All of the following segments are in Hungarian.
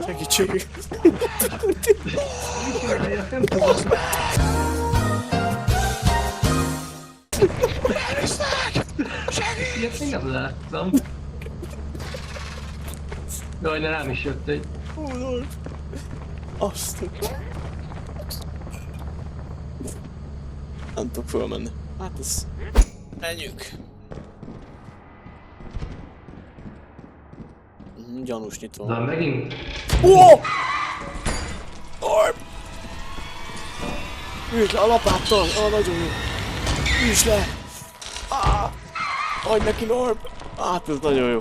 Segítség! Ilyet még nem láttam. Jaj, de rám is jött egy. Azt. Nem tudok fölmenni. Hát ez... Menjünk. Gyanús nyitva. Na megint? Ó! Orb! Üsd le a lapáttal! Nagyon jó! Üsd le! Adj neki, Norb! Hát ez nagyon jó.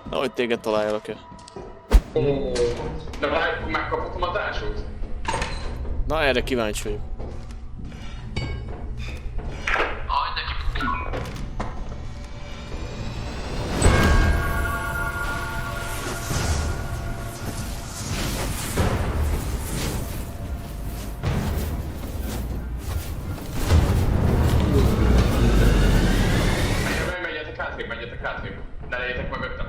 Na, hogy téged találjalak-e? De már megkaphatom a társult? Na, erre kíváncsi vagyok. Adj neki, Puki! Menjetek hátrébb. Ne legyetek mögöttem.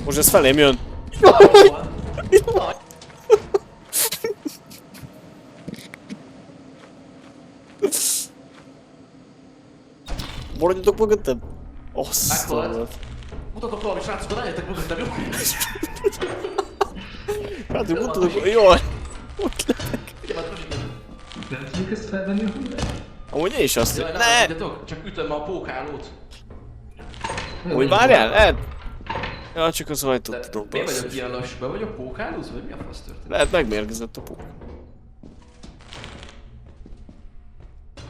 Most ez felém jön. Maradjatok mögöttem? Azt Mutatok valami srácok, de legyetek mögöttem, jó? Hát, hogy mutatok, jaj! Nem tudjuk ezt felvenni a hullát? Amúgy én is azt Jaj, ne! tudjátok, csak ütöm a pókhálót. Hogy várjál? Ed? Ja, csak az ajtót tudom. Miért vagyok ilyen lassú? Be vagyok pókhálózva, vagy mi a fasz történik? Lehet megmérgezett a pók.